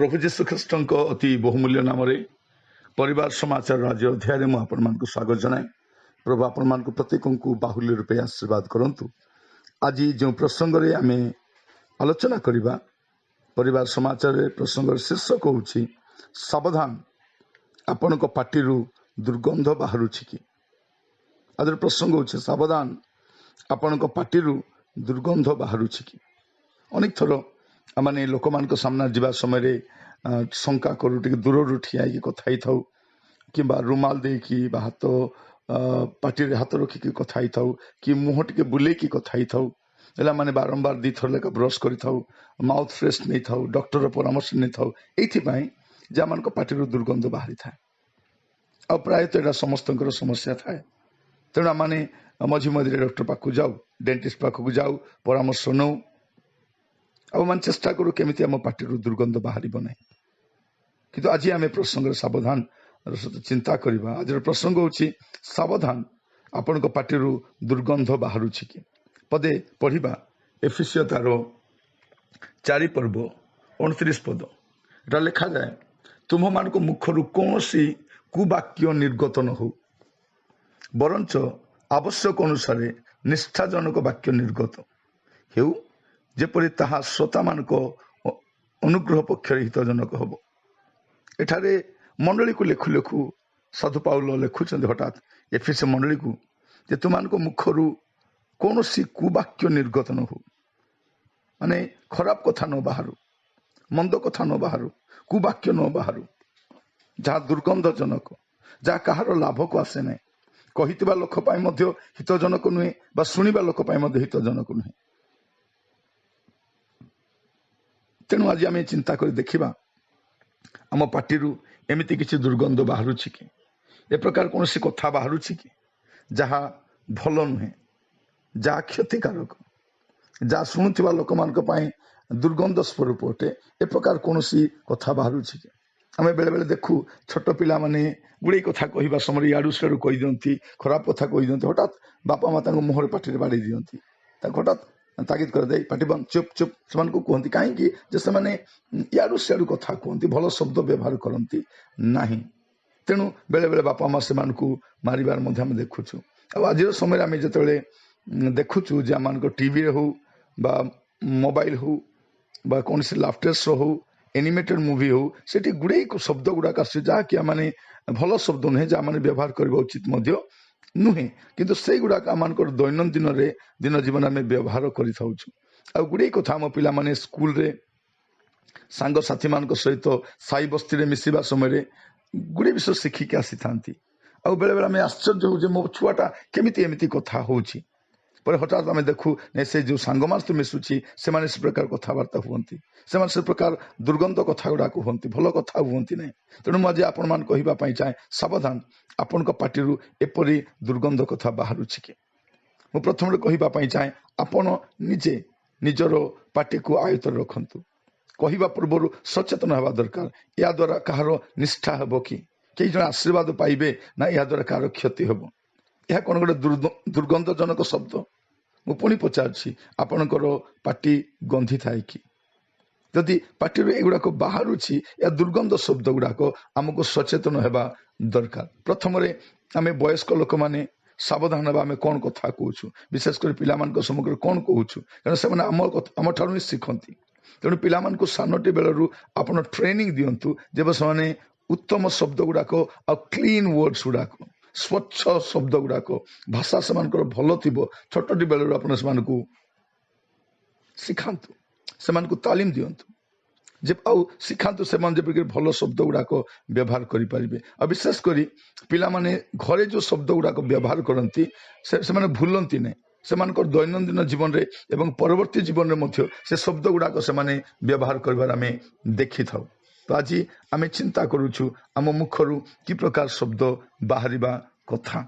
प्रभु जीशु ख्रीष्ट अति बहुमूल्य नाम परिवार समाचार आज अध्याय में आपण स्वागत जनाए। प्रभु आपण मान प्रत्येक को बाहुल्य रूपे आशीर्वाद करंतु। आज जो प्रसंग रे आमे आलोचना करिबा परिवार समाचार प्रसंग शीर्षक होउछि सावधान आपण पार्टी दुर्गंध बाहरुछि कि। आज प्रसंग होउछि सावधान आपण पार्टी दुर्गंध बाहरुछि कि। अनेक थर माने लोक मान सामना जीवा समय शंका करू टे दूर ठिया कथा था कि रुमाल देकी हाथ पार्टी हाथ रखिकी कथा था कि मुह टे बुले की कथा था माने बारंबार दी थर लेखा ब्रश कर माउथ फ्रेश नहीं था डॉक्टर परामर्श नहीं था ये मान पार्टी दुर्गंध बाहरी था आ प्रायतः यहाँ समस्त समस्या थाए। तेणु आम मझी मझे डॉक्टर पाखु जाऊ डेंटिस्ट पाखक जाऊ परामर्श नौ आम चेष्टा करूँ केमी आम पार्टी दुर्गंध बाहर ना कि आज आम प्रसंग सावधान चिंता करवा। आज प्रसंग होची सावधान आपण पार्टी दुर्गंध बाहर कि। पदे पढ़ा एफिसियो तार 4 पर्व 29 पद एटा लिखा जाए तुम मान मुखर कौन सी कुवाक्य निर्गत न हो बरंच आवश्यक अनुसार निष्ठाजनक वाक्य निर्गत हेउ जेपरि ताहा श्रोता मान अनुग्रह पक्ष हितजनक हम। एठारे मंडली को लेखु लेखु साधु पाउल लिखुं हठात एफिसी मंडली को जे तुम मुखर कौन सी कुवाक्य निर्गत न हो माने खराब कथा न बाहर मंद कथा न बाहर कुवाक्य न बाहर जहाँ दुर्गंधजनक जहाँ कहार लाभ को आसे ना कही लोक हितजनक नुहे बा शुणा लोक हितजनक नुहे। तेणु आज आम चिंता कर देखा आम पार्टी एमती किसी दुर्गंध बाहर कि ए प्रकार कौन सी कथा बाहर कि जहाँ भल नुहे जहाँ क्षतिकारक जहाँ शुणुवा लोक मान दुर्गंध स्वरूप अटे ए प्रकार कौन सी कथा बाहर कि आम बेले बेले देखू छोट पिला माने गुड़े कथा कहवा समय याड़ू सियाड़ू कही दिखती खराब कथा कही दिखती हठात बापा माता मुहर पार्टी बाड़ी दिखती हठात तागिद कर दे पार्टी बंद चुप चुप से कहती कहीं से याड़ू सियाड़ू कथा कहती भल शब्द व्यवहार करती ना। तेणु बेले बेले बापा माँ से मारिबार देखुचु। आज समय आम जो देखुचु जे आम टीवी हो बा मोबाइल हो बा कौन से लाफ्टर शो हो एनिमेटेड मूवी हो सेठी गुड़े शब्द गुड़ाक आस जहाँकि आम भल शब्द नुहे जहाँ मैंने व्यवहार करवा उचित नुहे किंतु से गुड़ाक आम दैनंदिन दिन जीवन आम व्यवहार कर गुड़े कथा आम पिला माने स्कूल रे सांग साथी मान सहित साई बस्ती रे मिसिबा समय गुड़े विषय शिखिकी आसी था बेले बेले आम आश्चर्य हो मो छुआटा केमिति एमिति कथा होची पर हठात आम देखू से जो सांग मान तो मिशुची से प्रकार कथबार्ता हुंती से प्रकार दुर्गंध कथा गुड़ा कहती भल कथा हुंती ना। तेणु मुझे आपण मान कहवाई चाहे सावधान आपण पार्टी एपरी दुर्गंध कथा बाहर कि। मु प्रथम कहवाई चाहे आपण निजे निजर पार्टी को आयत रखु कहवा पूर्व सचेतन हवा दरकार या द्वारा कहार निष्ठा हे कि कई जन आशीर्वाद पाइबे ना या द्वारा कहार क्षति हम यह कौन गोटे दुर्गंधजनक शब्द मु पुणी पचार आपणकर पार्टी गंधी थाए कि जदि पार्टी एगुड़ाक बाहर या दुर्गंध शब्द गुड़ाक आमको सचेतन होगा दरकार। प्रथम आम वयस्क लोक मैंने सावधान हवा आम कौन कथा कहूँ विशेषकर पिला सम्मुख कौन कहूँ कारण से आम ठार ही शिखती। तेणु पिला सानटी बेलू आप ट्रेनिंग दिंतु जब से उत्तम शब्द गुड़ाक आ क्लीन वर्ड्स गुड़ाक स्वच्छ शब्द गुड़ाक भाषा से भल थी छोटी बेलू आप शिखातु से तालीम दिंतु जे आउ शिखातु से भल शब्द गुड़ाक व्यवहार करें। और विशेषकर पिला माने घरे जो शब्द गुड़ाक व्यवहार करती से भूलती ना से दैनंदिन जीवन में एवं परवर्ती जीवन में से शब्द गुड़ाक से व्यवहार कर देखी था। तो आज आम चिंता करुचु आम मुखर कि प्रकार शब्द बाहर कथा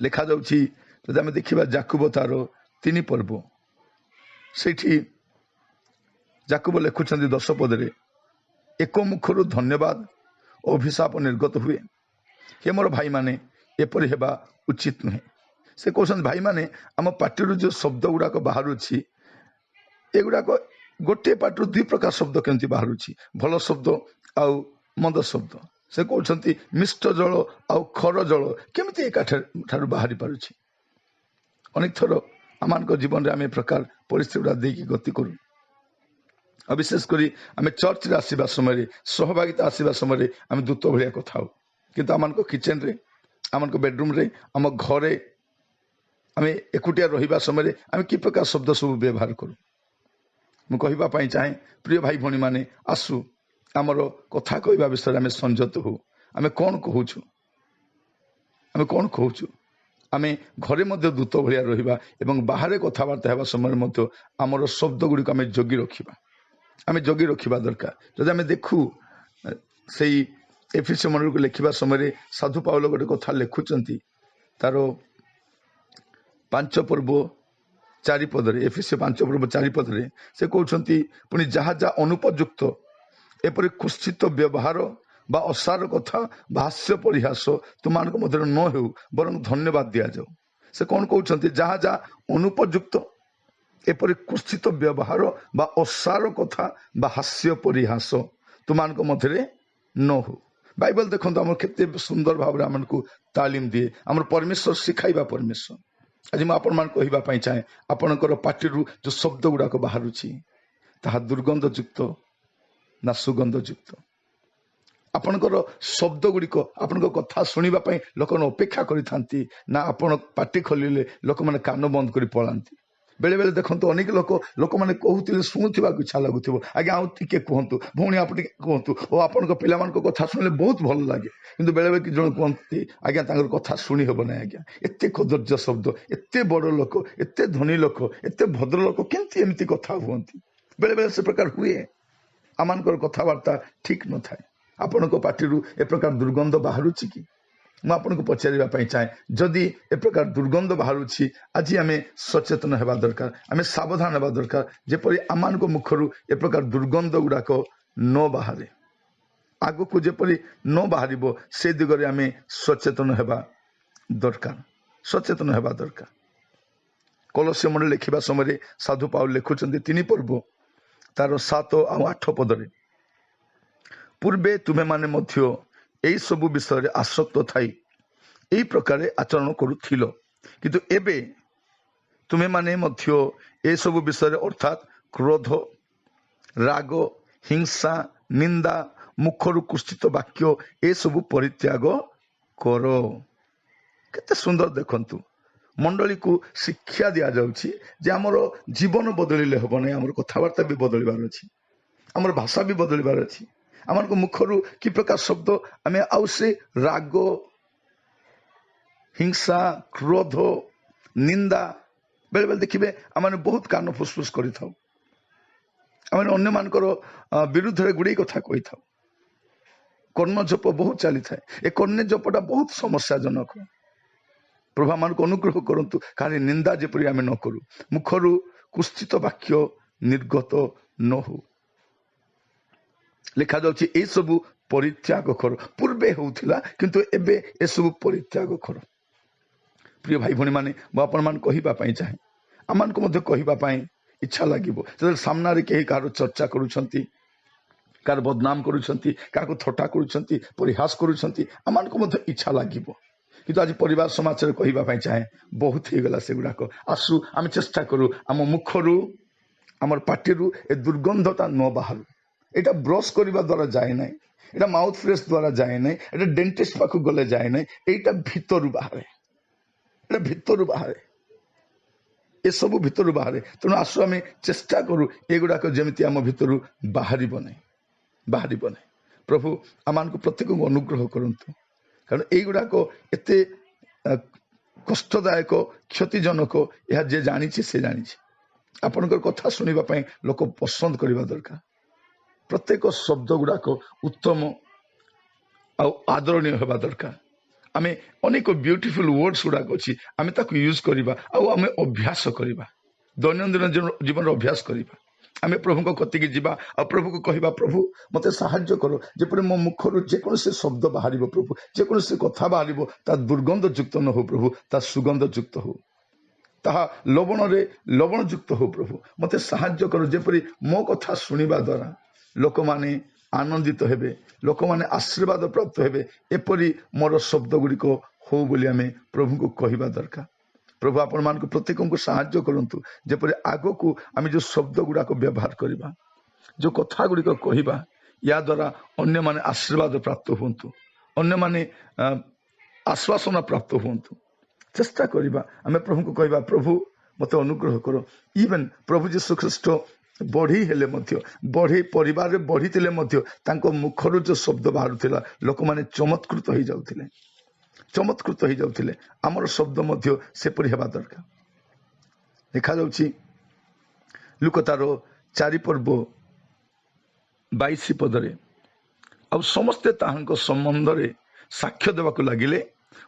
लिखा जाउछि। जदि आम देखा जाकुब तार 3 पर्व से जाकुब लिखुं 10 पदरे एक मुखर धन्यवाद अभिशाप निर्गत हुए हे मोर भाई माने एपरि हेबा उचित नुहे। से कहते भाई माने आम पार्टी जो शब्द गुड़ाक बाहर एगुड़ाक गोटे पाटू दुई प्रकार शब्द केमती बाहर भल शब्द आउ मंद शब्द से कहते मिष्ट जल आउ खर जल केमती एकाठू बाहरी पारुछि अनेक थर आम जीवन में आम प्रकार परिस्थिति गुड़ा देकी गति करूँ और विशेषकर आम चर्च रे आसवा समय सहभागिता आसवा समय आम दूत भाया कथा हो कि आम किचेन रे आम बेडरूम रे आम घरे आम एकुटिया रहा समय आम कि प्रकार शब्द सब व्यवहार करूँ मुझे चाहे प्रिय भाई भाई मैंने आसु आमर कथा कहवा विषय आम संयत हो आम कौन कहूँ आम कौन कहूँ आम घरे दूत भाया रहा एवं बाहर कथबार्ता होगा समय आमर शब्द गुड़िक आम जगी रखा आम जगी रखा दरकार जब आम देखू से एफिसी मंडल को लिखा समय साधु पाउल गोटे कथा लिखुंट तार 5 पर्व 4 पदरे एफिसी 5 पर्व 4 पदरे से कहते पुणी जहाँ जहाँ अनुपयुक्त एपरि कुत्सित व्यवहार बा असार कथा हास्य परिहास तुम मध्य न हो बरं धन्यवाद दि जाऊ से कौन कहते जहाँ जहाँ अनुपयुक्त एपरि कुत्सित व्यवहार बा असार कथा बा हास्य परिहास तुम मध्य न हो बाइबल देखो आम केते सुंदर भाव आमको तालीम दिए आम परमेश्वर शिखाइबा परमेश्वर आज मुझे कहवाई चाहे आपणकर पार्टी जो शब्द गुड़ाक बाहर ताहा दुर्गंधयुक्त ना सुगंधयुक्त आपणकर शब्द गुड़िक आपण कथा शुणापी लोक अपेक्षा करते ना आपण पार्टी खोलिले लोक मैंने कान बंद कर पलांती बेले बेले देखो अनेक लोक मैंने कहते शुणुवा इच्छा लगुव आज्ञा आउ टे कहतु भौणी आप कहतु और आपण पिला कथा शुणिले बहुत भल लगे कि बेले बेले जन कहते आज्ञा कथा शुणी हे ना आज्ञा एत कदर्य शब्द एत बड़ लोक एत धनी लोक एत भद्र लोक केमती एमती कथा हमें बेले बेले से प्रकार हुए आमर कथबार्ता ठीक न थाए आपण पार्टी ए प्रकार दुर्गंध बाहर कि मुझे पचारे चाहे जदि ए प्रकार दुर्गंध बाहर आज आम सचेतन होगा दरकार आम सावधान होगा दरकार जेपरी आम मुखर ए प्रकार दुर्गंध गुड़ाक न बाहर आग को जेपरी न बाहर से दिगरे आम सचेतन होगा दरकार सचेतन होगा दरकार कलस्य मंडल लिखा समय साधु पाउल लिखुंट 3 पर्व तार 7 और 8 पदरे पूर्वे तुम्हें माने मध्य यही सब विषय आसक्त थाई यही प्रकार आचरण करुथिल किंतु एबे तुम्हें माने मध्य ये सब विषय अर्थात क्रोध राग हिंसा निंदा मुखरु कुत्सित वाक्य ये सब परित्याग कर केते सुंदर देखंतु मंडली को शिक्षा दि जाउछि जे हमर जीवन बदलिले हेबो नै हमर कथावार्ता भी बदलिबार अछि हमर भाषा भी बदलिबार अछि आम मुखर कि प्रकार शब्द आम आउ से राग हिंसा क्रोध निंदा बेले बेले देखिए आम बहुत कान फुसफुस कर अन्य मानकर विरुद्ध में गुड़े कथा कही था कर्ण जप बहुत चली था ए कर्ण जपटा बहुत समस्याजनक प्रभु आम अनुग्रह करूँ कहानी निंदा जेपरी आम न करूँ मुखर कुत्सित वाक्य निर्गत न हो लिखा जाउछि ए सब परित्याग कर पूर्वे होउथिला किंतु एबे ए सब परित्याग कर प्रिय भाई भणी माने आपण मान कहिबा पई चाहे आमान को मध्ये कहिबा पई इच्छा लागिबो जब सामना रे केही कार चर्चा करूछंती कार बदनाम करूछंती का को थट्टा करूछंती परिहास करूछंती आमान को मध्ये इच्छा लागिबो किंतु आज परिवार समाज रे कहिबा पई चाहे बहुत ही गला से गुडा को आसु आम चेष्टा करू आम मुखरु आमर पाटीरु ए दुर्गंधता न बाहर एटा ब्रश करने द्वारा जाए ना एटा माउथ फ्रेश द्वारा जाए ना एटा डेंटिस्ट पाखु गले जाए ना एटा भितर बाहर एटा भितर बाहर ए सब भितर बाहर तेणु आसु आम चेष्टा करूँ एगुड़ाक जमी आम भितर बाहर प्रभु आम प्रत्येक अनुग्रह करूँ कारण यगुड़ाक एत कष्टदायक क्षतिजनक यह जे जानी से जानी आपणकर कथा शुणापी लोक पसंद करवा दरकार प्रत्येक शब्द गुड़ाक उत्तम आदरणीय होगा दरकार आम अनेक ब्यूटीफुल वर्ड्स गुड़ाक अच्छी आम ताक यूज करवा आम अभ्यास करवा दैनंदिन जीवन अभ्यास करवा आम प्रभु कतिक जावा आ प्रभु को कहवा प्रभु मत साहाय्य कर जेपरि मो मुखर जेकोसी शब्द बाहर प्रभु जेकोसी कथा बाहर ता दुर्गंधयुक्त न हो प्रभु ता सुगंधयुक्त हो ତାହା ଲବଣରେ ଲବଣଯୁକ୍ତ ହଉ ପ୍ରଭୁ। ମୋତେ ସାହାଯ୍ୟ କର ଯେପରି ମୋ କଥା ଶୁଣିବା ଦ୍ୱାରା ଲୋକମାନେ ଆନନ୍ଦିତ ହେବେ, ଲୋକମାନେ ଆଶୀର୍ବାଦ ପ୍ରାପ୍ତ ହେବେ, ଏପରି ମୋର ଶବ୍ଦ ଗୁଡ଼ିକ ହଉ ବୋଲି ଆମେ ପ୍ରଭୁଙ୍କୁ କହିବା ଦରକାର। ପ୍ରଭୁ ଆପଣମାନଙ୍କୁ ପ୍ରତ୍ୟେକଙ୍କୁ ସାହାଯ୍ୟ କରନ୍ତୁ ଯେପରି ଆଗକୁ ଆମେ ଯେଉଁ ଶବ୍ଦ ଗୁଡ଼ାକ ବ୍ୟବହାର କରିବା, ଯେଉଁ କଥା ଗୁଡ଼ିକ କହିବା, ୟା ଦ୍ୱାରା ଅନ୍ୟମାନେ ଆଶୀର୍ବାଦ ପ୍ରାପ୍ତ ହୁଅନ୍ତୁ, ଅନ୍ୟମାନେ ଆଶ୍ୱାସନା ପ୍ରାପ୍ତ ହୁଅନ୍ତୁ। ଚେଷ୍ଟା କରିବା ଆମେ ପ୍ରଭୁଙ୍କୁ କହିବା, ପ୍ରଭୁ ମୋତେ ଅନୁଗ୍ରହ କର। ଇଭେନ୍ ପ୍ରଭୁ ଯୀଶୁ ଖ୍ରୀଷ୍ଟ ବଢ଼େଇ ହେଲେ ମଧ୍ୟ, ବଢ଼େଇ ପରିବାରରେ ବଢ଼ିଥିଲେ ମଧ୍ୟ ତାଙ୍କ ମୁଖରୁ ଯେଉଁ ଶବ୍ଦ ବାହାରୁଥିଲା ଲୋକମାନେ ଚମତ୍କୃତ ହେଇଯାଉଥିଲେ, ଚମତ୍କୃତ ହେଇଯାଉଥିଲେ। ଆମର ଶବ୍ଦ ମଧ୍ୟ ସେପରି ହେବା ଦରକାର। ଦେଖାଯାଉଛି ଲୁକ ତାର 4 ପର୍ବ 22 ପଦରେ, ଆଉ ସମସ୍ତେ ତାହାଙ୍କ ସମ୍ବନ୍ଧରେ ସାକ୍ଷ୍ୟ ଦେବାକୁ ଲାଗିଲେ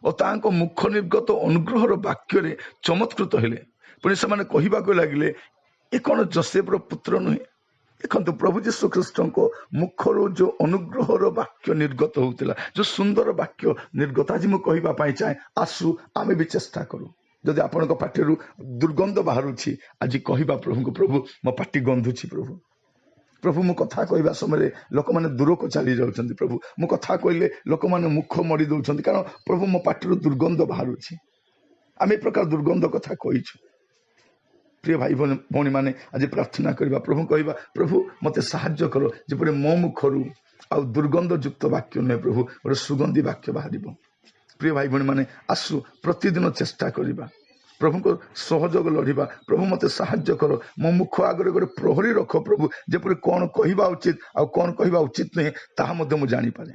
ଓ ତାହାଙ୍କ ମୁଖ ନିର୍ଗତ ଅନୁଗ୍ରହର ବାକ୍ୟରେ ଚମତ୍କୃତ ହେଲେ। ପୁଣି ସେମାନେ କହିବାକୁ ଲାଗିଲେ, ଏ କ'ଣ ଯୋସେଫର ପୁତ୍ର ନୁହେଁ? ଦେଖନ୍ତୁ ପ୍ରଭୁ ଯୀଶୁ ଖ୍ରୀଷ୍ଟଙ୍କ ମୁଖରୁ ଯେଉଁ ଅନୁଗ୍ରହର ବାକ୍ୟ ନିର୍ଗତ ହେଉଥିଲା, ଯେଉଁ ସୁନ୍ଦର ବାକ୍ୟ ନିର୍ଗତ, ଆଜି ମୁଁ କହିବା ପାଇଁ ଚାହେଁ, ଆସୁ ଆମେ ବି ଚେଷ୍ଟା କରୁ। ଯଦି ଆପଣଙ୍କ ପାଟିରୁ ଦୁର୍ଗନ୍ଧ ବାହାରୁଛି, ଆଜି କହିବା ପ୍ରଭୁଙ୍କୁ, ପ୍ରଭୁ ମୋ ପାଟି ଗନ୍ଧୁଛି, ପ୍ରଭୁ ପ୍ରଭୁ ମୁଁ କଥା କହିବା ସମୟରେ ଲୋକମାନେ ଦୂରକୁ ଚାଲି ଯାଉଛନ୍ତି, ପ୍ରଭୁ ମୁଁ କଥା କହିଲେ ଲୋକମାନେ ମୁଖ ମଡ଼ି ଦେଉଛନ୍ତି, କାରଣ ପ୍ରଭୁ ମୋ ପାଟିରୁ ଦୁର୍ଗନ୍ଧ ବାହାରୁଛି। ଆମେ ଏ ପ୍ରକାର ଦୁର୍ଗନ୍ଧ କଥା କହିଛୁ। ପ୍ରିୟ ଭାଇ ଭଉଣୀ ମାନେ ଆଜି ପ୍ରାର୍ଥନା କରିବା, ପ୍ରଭୁ କହିବା, ପ୍ରଭୁ ମୋତେ ସାହାଯ୍ୟ କର ଯେପରି ମୋ ମୁଖରୁ ଆଉ ଦୁର୍ଗନ୍ଧ ଯୁକ୍ତ ବାକ୍ୟ ନୁହେଁ, ପ୍ରଭୁ ଗୋଟେ ସୁଗନ୍ଧି ବାକ୍ୟ ବାହାରିବ। ପ୍ରିୟ ଭାଇ ଭଉଣୀ ମାନେ ଆସୁ ପ୍ରତିଦିନ ଚେଷ୍ଟା କରିବା, ପ୍ରଭୁଙ୍କ ସହଯୋଗ ଲଢ଼ିବା। ପ୍ରଭୁ ମୋତେ ସାହାଯ୍ୟ କର, ମୋ ମୁଖ ଆଗରେ ଗୋଟେ ପ୍ରହରୀ ରଖ ପ୍ରଭୁ, ଯେପରି କ'ଣ କହିବା ଉଚିତ ଆଉ କ'ଣ କହିବା ଉଚିତ ନୁହେଁ ତାହା ମଧ୍ୟ ମୁଁ ଜାଣିପାରେ।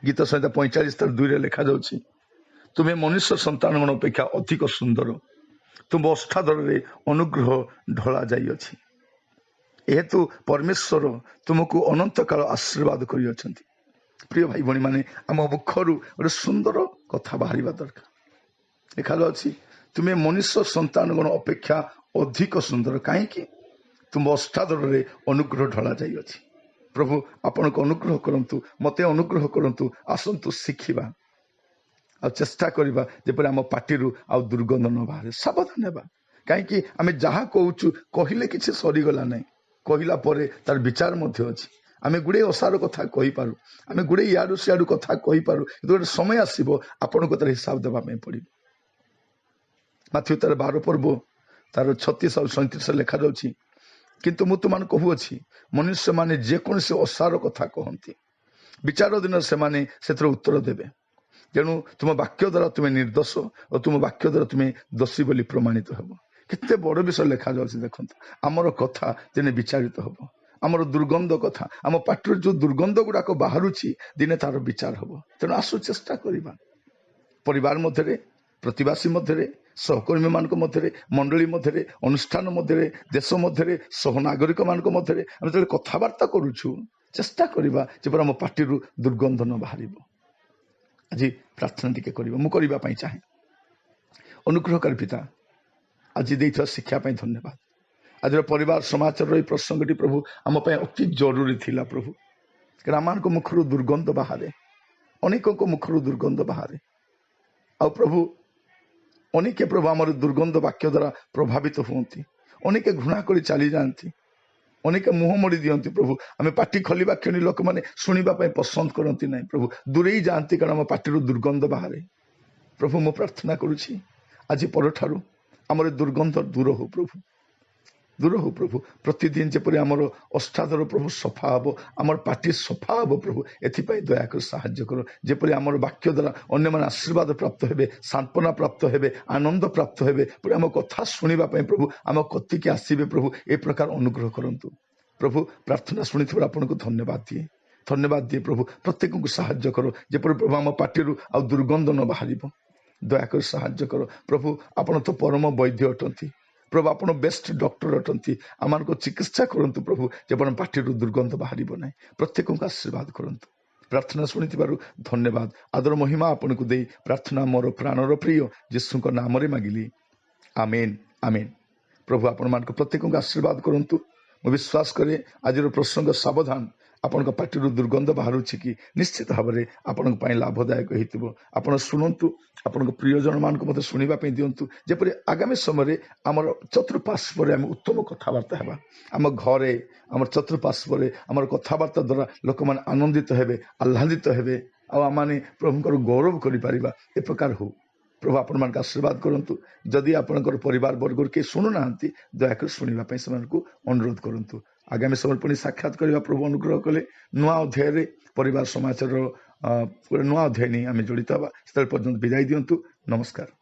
ଗୀତ ସଂହିତା 45:2 ଲେଖାଯାଉଛି, ତୁମେ ମନୁଷ୍ୟ ସନ୍ତାନଗଣ ଅପେକ୍ଷା ଅଧିକ ସୁନ୍ଦର, ତୁମ ଓଷ୍ଠାଧରରେ ଅନୁଗ୍ରହ ଢଳା ଯାଇଅଛି। ଏହେତୁ ପରମେଶ୍ୱର ତୁମକୁ ଅନନ୍ତ କାଳ ଆଶୀର୍ବାଦ କରିଅଛନ୍ତି। ପ୍ରିୟ ଭାଇ ଭଉଣୀ ମାନେ ଆମ ମୁଖରୁ ଗୋଟେ ସୁନ୍ଦର କଥା ବାହାରିବା ଦରକାର। ଲେଖାଯାଉଛି, ତୁମେ ମନୁଷ୍ୟ ସନ୍ତାନଗଣ ଅପେକ୍ଷା ଅଧିକ ସୁନ୍ଦର, କାହିଁକି? ତୁମ ଓଷ୍ଠାଧରରେ ଅନୁଗ୍ରହ ଢଳା ଯାଇଅଛି। ପ୍ରଭୁ ଆପଣଙ୍କୁ ଅନୁଗ୍ରହ କରନ୍ତୁ, ମୋତେ ଅନୁଗ୍ରହ କରନ୍ତୁ। ଆସନ୍ତୁ ଶିଖିବା ଆଉ ଚେଷ୍ଟା କରିବା ଯେପରି ଆମ ପାଟିରୁ ଆଉ ଦୁର୍ଗନ୍ଧ ନ ବାହାରେ। ସାବଧାନ ହେବା, କାହିଁକି ଆମେ ଯାହା କହୁଛୁ କହିଲେ କିଛି ସରିଗଲା ନାହିଁ, କହିଲା ପରେ ତାର ବିଚାର ମଧ୍ୟ ଅଛି। ଆମେ ଗୁଡ଼େ ଅସାର କଥା କହିପାରୁ, ଆମେ ଗୁଡ଼େ ଇଆଡ଼ୁ ସିଆଡ଼ୁ କଥା କହିପାରୁ, କିନ୍ତୁ ଗୋଟେ ସମୟ ଆସିବ ଆପଣଙ୍କୁ ତାର ହିସାବ ଦେବା ପାଇଁ ପଡ଼ିବ। ମାଥ୍ୟୁ ତାର 12 ପର୍ବ ତାର 36 ଆଉ 37 ଲେଖାଯାଉଛି, କିନ୍ତୁ ମୁଁ ତୁମାନଙ୍କୁ କହୁଅଛି, ମନୁଷ୍ୟମାନେ ଯେକୌଣସି ଅସାର କଥା କହନ୍ତି, ବିଚାର ଦିନରେ ସେମାନେ ସେଥିରେ ଉତ୍ତର ଦେବେ। ତେଣୁ ତୁମ ବାକ୍ୟ ଦ୍ୱାରା ତୁମେ ନିର୍ଦ୍ଦୋଷ ଓ ତୁମ ବାକ୍ୟ ଦ୍ୱାରା ତୁମେ ଦୋଷୀ ବୋଲି ପ୍ରମାଣିତ ହେବ। କେତେ ବଡ଼ ବିଷୟ ଲେଖାଯାଉଛି ଦେଖନ୍ତୁ। ଆମର କଥା ଦିନେ ବିଚାରିତ ହେବ, ଆମର ଦୁର୍ଗନ୍ଧ କଥା, ଆମ ପାଟିରୁ ଯେଉଁ ଦୁର୍ଗନ୍ଧ ଗୁଡ଼ାକ ବାହାରୁଛି ଦିନେ ତାର ବିଚାର ହେବ। ତେଣୁ ଆସୁ ଚେଷ୍ଟା କରିବା, ପରିବାର ମଧ୍ୟରେ, ପ୍ରତିବାସୀ ମଧ୍ୟରେ, ସହକର୍ମୀମାନଙ୍କ ମଧ୍ୟରେ, ମଣ୍ଡଳୀ ମଧ୍ୟରେ, ଅନୁଷ୍ଠାନ ମଧ୍ୟରେ, ଦେଶ ମଧ୍ୟରେ, ସହନାଗରିକ ମାନଙ୍କ ମଧ୍ୟରେ ଆମେ ଯେତେବେଳେ କଥାବାର୍ତ୍ତା କରୁଛୁ, ଚେଷ୍ଟା କରିବା ଯେପରି ଆମ ପାଟିରୁ ଦୁର୍ଗନ୍ଧ ନ ବାହାରିବ। ଆଜି ପ୍ରାର୍ଥନା ଟିକେ କରିବା, ମୁଁ କରିବା ପାଇଁ ଚାହେଁ। ଅନୁଗ୍ରହକାରୀ ପିତା, ଆଜି ଦେଇଥିବା ଶିକ୍ଷା ପାଇଁ ଧନ୍ୟବାଦ। ଆଜିର ପରିବାର ସମାଚାରର ଏହି ପ୍ରସଙ୍ଗଟି ପ୍ରଭୁ ଆମ ପାଇଁ ଅତି ଜରୁରୀ ଥିଲା ପ୍ରଭୁ, କାରଣ ଆମମାନଙ୍କ ମୁଖରୁ ଦୁର୍ଗନ୍ଧ ବାହାରେ, ଅନେକଙ୍କ ମୁଖରୁ ଦୁର୍ଗନ୍ଧ ବାହାରେ। ଆଉ ପ୍ରଭୁ ଅନେକ ପ୍ରଭୁ ଆମର ଦୁର୍ଗନ୍ଧ ବାକ୍ୟ ଦ୍ୱାରା ପ୍ରଭାବିତ ହୁଅନ୍ତି, ଅନେକ ଘୃଣା କରି ଚାଲିଯାଆନ୍ତି, ଅନେକ ମୁହଁ ମୋଡ଼ି ଦିଅନ୍ତି। ପ୍ରଭୁ ଆମେ ପାଟି ଖୋଲିବା କ୍ଷଣି ଲୋକମାନେ ଶୁଣିବା ପାଇଁ ପସନ୍ଦ କରନ୍ତି ନାହିଁ, ପ୍ରଭୁ ଦୂରେଇ ଯାଆନ୍ତି, କାରଣ ଆମ ପାଟିରୁ ଦୁର୍ଗନ୍ଧ ବାହାରେ। ପ୍ରଭୁ ମୁଁ ପ୍ରାର୍ଥନା କରୁଛି, ଆଜି ପରଠାରୁ ଆମର ଦୁର୍ଗନ୍ଧ ଦୂର ହଉ ପ୍ରଭୁ, ଦୂର ହଉ ପ୍ରଭୁ। ପ୍ରତିଦିନ ଯେପରି ଆମର ଓଷ୍ଠାଧର ପ୍ରଭୁ ସଫା ହେବ, ଆମର ପାଟି ସଫା ହେବ ପ୍ରଭୁ, ଏଥିପାଇଁ ଦୟାକରି ସାହାଯ୍ୟ କର। ଯେପରି ଆମର ବାକ୍ୟ ଦ୍ୱାରା ଅନ୍ୟମାନେ ଆଶୀର୍ବାଦ ପ୍ରାପ୍ତ ହେବେ, ସାନ୍ତ୍ୱନା ପ୍ରାପ୍ତ ହେବେ, ଆନନ୍ଦ ପ୍ରାପ୍ତ ହେବେ, ପୁଣି ଆମ କଥା ଶୁଣିବା ପାଇଁ ପ୍ରଭୁ ଆମ କତିକି ଆସିବେ ପ୍ରଭୁ, ଏ ପ୍ରକାର ଅନୁଗ୍ରହ କରନ୍ତୁ। ପ୍ରଭୁ ପ୍ରାର୍ଥନା ଶୁଣିଥିବାରୁ ଆପଣଙ୍କୁ ଧନ୍ୟବାଦ ଦିଏ, ଧନ୍ୟବାଦ ଦିଏ ପ୍ରଭୁ। ପ୍ରତ୍ୟେକଙ୍କୁ ସାହାଯ୍ୟ କର ଯେପରି ପ୍ରଭୁ ଆମ ପାଟିରୁ ଆଉ ଦୁର୍ଗନ୍ଧ ନ ବାହାରିବ। ଦୟାକରି ସାହାଯ୍ୟ କର ପ୍ରଭୁ। ଆପଣ ତ ପରମ ବୈଦ୍ୟ ଅଟନ୍ତି ପ୍ରଭୁ, ଆପଣ ବେଷ୍ଟ ଡକ୍ଟର ଅଟନ୍ତି। ଆମମାନଙ୍କୁ ଚିକିତ୍ସା କରନ୍ତୁ ପ୍ରଭୁ, ଯେପରି ପାଟିରୁ ଦୁର୍ଗନ୍ଧ ବାହାରିବ ନାହିଁ। ପ୍ରତ୍ୟେକଙ୍କୁ ଆଶୀର୍ବାଦ କରନ୍ତୁ। ପ୍ରାର୍ଥନା ଶୁଣିଥିବାରୁ ଧନ୍ୟବାଦ, ଆଦର ମହିମା ଆପଣଙ୍କୁ ଦେଇ ପ୍ରାର୍ଥନା ମୋର ପ୍ରାଣର ପ୍ରିୟ ଯୀଶୁଙ୍କ ନାମରେ ମାଗିଲି, ଆମେନ୍, ଆମେନ୍। ପ୍ରଭୁ ଆପଣମାନଙ୍କୁ ପ୍ରତ୍ୟେକଙ୍କୁ ଆଶୀର୍ବାଦ କରନ୍ତୁ। ମୁଁ ବିଶ୍ୱାସ କରେ ଆଜିର ପ୍ରସଙ୍ଗ ସାବଧାନ ଆପଣଙ୍କ ପାଟିରୁ ଦୁର୍ଗନ୍ଧ ବାହାରୁଛି କି ନିଶ୍ଚିତ ଭାବରେ ଆପଣଙ୍କ ପାଇଁ ଲାଭଦାୟକ ହେଇଥିବ। ଆପଣ ଶୁଣନ୍ତୁ, ଆପଣଙ୍କ ପ୍ରିୟଜନମାନଙ୍କୁ ମଧ୍ୟ ଶୁଣିବା ପାଇଁ ଦିଅନ୍ତୁ, ଯେପରି ଆଗାମୀ ସମୟରେ ଆମର ଚତୁଃପାର୍ଶ୍ୱରେ ଆମେ ଉତ୍ତମ କଥାବାର୍ତ୍ତା ହେବା। ଆମ ଘରେ, ଆମର ଚତୁଃପାର୍ଶ୍ୱରେ ଆମର କଥାବାର୍ତ୍ତା ଦ୍ୱାରା ଲୋକମାନେ ଆନନ୍ଦିତ ହେବେ, ଆହ୍ଲାଦିତ ହେବେ, ଆଉ ଆମମାନେ ପ୍ରଭୁଙ୍କର ଗୌରବ କରିପାରିବା। ଏ ପ୍ରକାର ହଉ। ପ୍ରଭୁ ଆପଣମାନଙ୍କୁ ଆଶୀର୍ବାଦ କରନ୍ତୁ। ଯଦି ଆପଣଙ୍କର ପରିବାର ବର୍ଗରୁ କେହି ଶୁଣୁନାହାନ୍ତି, ଦୟାକରି ଶୁଣିବା ପାଇଁ ସେମାନଙ୍କୁ ଅନୁରୋଧ କରନ୍ତୁ। ଆଗାମୀ ସମୟରେ ପୁଣି ସାକ୍ଷାତ କରିବା ପ୍ରଭୁ ଅନୁଗ୍ରହ କଲେ ନୂଆ ଅଧ୍ୟାୟରେ ପରିବାର ସମାଚାରର ଗୋଟେ ନୂଆ ଅଧ୍ୟାୟ ନେଇ ଆମେ ଜଡ଼ିତ ହେବା। ସେତେବେଳେ ପର୍ଯ୍ୟନ୍ତ ବିଦାୟ ଦିଅନ୍ତୁ। ନମସ୍କାର।